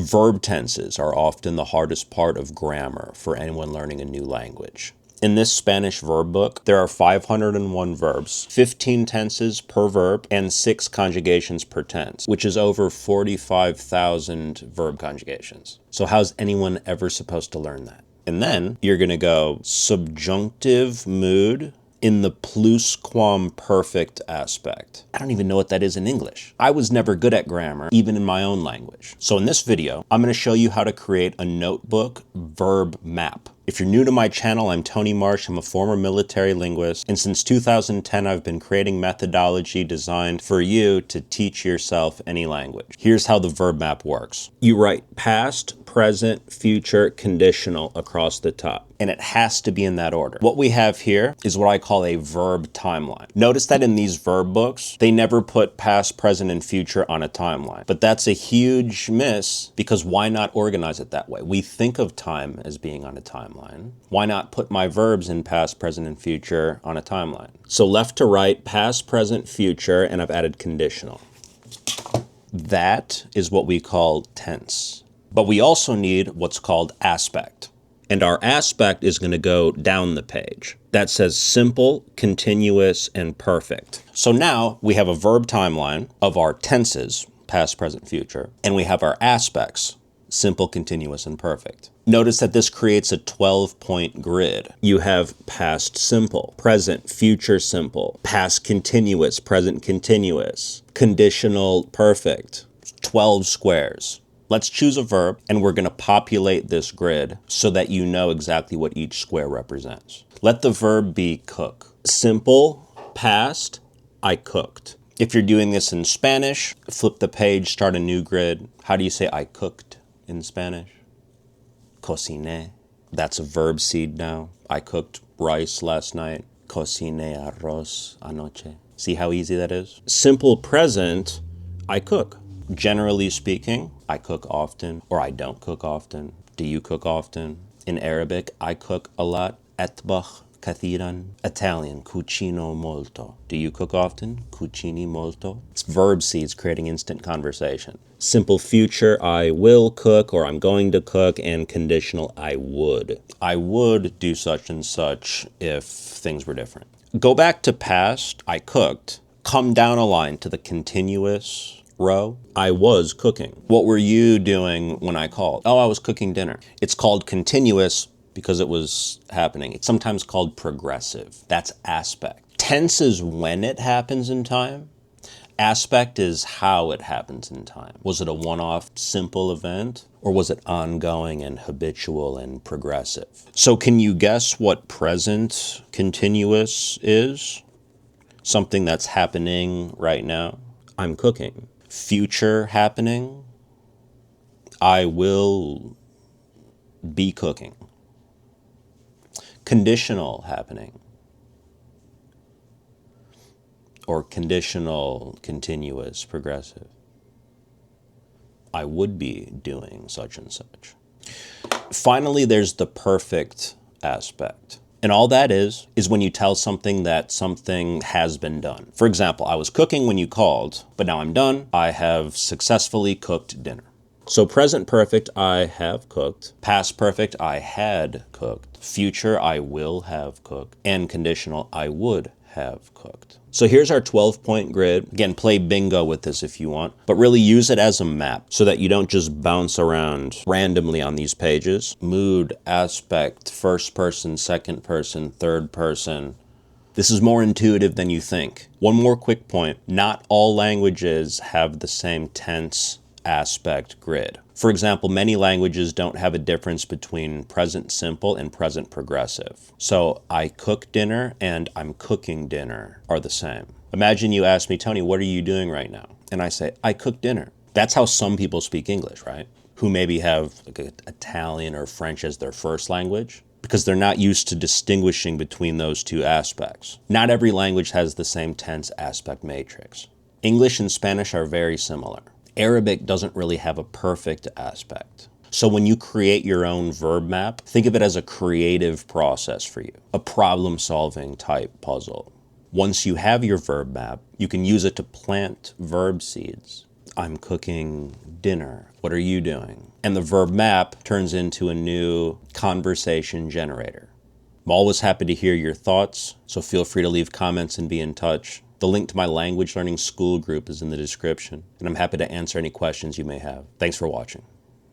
Verb tenses are often the hardest part of grammar for anyone learning a new language. In this Spanish verb book, there are 501 verbs, 15 tenses per verb, and 6 conjugations per tense, which is over 45,000 verb conjugations. So how's anyone ever supposed to learn that? And then you're going to go subjunctive mood in the plusquamperfect aspect. I don't even know what that is in English. I was never good at grammar, even in my own language. So in this video, I'm going to show you how to create a notebook verb map. If you're new to my channel, I'm Tony Marsh. I'm a former military linguist, and since 2010, I've been creating methodology designed for you to teach yourself any language. Here's how the verb map works. You write past, present, future, conditional across the top, and it has to be in that order. What we have here is what I call a verb timeline. Notice that in these verb books, they never put past, present, and future on a timeline, but that's a huge miss because why not organize it that way? We think of time as being on a timeline. Why not put my verbs in past, present, and future on a timeline? So left to right, past, present, future, and I've added conditional. That is what we call tense. But we also need what's called aspect. And our aspect is going to go down the page. That says simple, continuous, and perfect. So now we have a verb timeline of our tenses, past, present, future, and we have our aspects, simple, continuous, and perfect. Notice that this creates a 12-point grid. You have past simple, present, future simple, past continuous, present continuous, conditional perfect, 12 squares. Let's choose a verb, and we're going to populate this grid so that you know exactly what each square represents. Let the verb be cook. Simple, past, I cooked. If you're doing this in Spanish, flip the page, start a new grid. How do you say I cooked in Spanish? Cociné. That's a verb seed now. I cooked rice last night. Cociné arroz anoche. See how easy that is? Simple present, I cook. Generally speaking, I cook often, or I don't cook often. Do you cook often? In Arabic, I cook a lot. Atbakh kathiran. Italian, cucino molto. Do you cook often? Cucini molto. It's verb seeds creating instant conversation. Simple future, I will cook, or I'm going to cook, and conditional, I would. I would do such and such if things were different. Go back to past, I cooked. Come down a line to the continuous row. I was cooking. What were you doing when I called? Oh, I was cooking dinner. It's called continuous because it was happening. It's sometimes called progressive. That's aspect. Tense is when it happens in time. Aspect is how it happens in time. Was it a one-off simple event, or was it ongoing and habitual and progressive? So can you guess what present continuous is? Something that's happening right now. I'm cooking. Future happening. I will be cooking. Conditional happening. Or conditional, continuous, progressive. I would be doing such and such. Finally, there's the perfect aspect. And all that is when you tell something that something has been done. For example, I was cooking when you called, but now I'm done. I have successfully cooked dinner. So present perfect, I have cooked. Past perfect, I had cooked. Future, I will have cooked. And conditional, I would have cooked. So here's our 12-point grid. Again, play bingo with this if you want, but really use it as a map so that you don't just bounce around randomly on these pages. Mood, aspect, first person, second person, third person. This is more intuitive than you think. One more quick point. Not all languages have the same tense aspect grid. For example, many languages don't have a difference between present simple and present progressive. So I cook dinner and I'm cooking dinner are the same. Imagine you ask me, Tony, what are you doing right now? And I say, I cook dinner. That's how some people speak English, right? Who maybe have like Italian or French as their first language, because they're not used to distinguishing between those two aspects. Not every language has the same tense aspect matrix. English and Spanish are very similar. Arabic doesn't really have a perfect aspect. So when you create your own verb map, think of it as a creative process for you, a problem-solving type puzzle. Once you have your verb map, you can use it to plant verb seeds. I'm cooking dinner. What are you doing? And the verb map turns into a new conversation generator. I'm always happy to hear your thoughts, so feel free to leave comments and be in touch. The link to my language learning school group is in the description, and I'm happy to answer any questions you may have. Thanks for watching.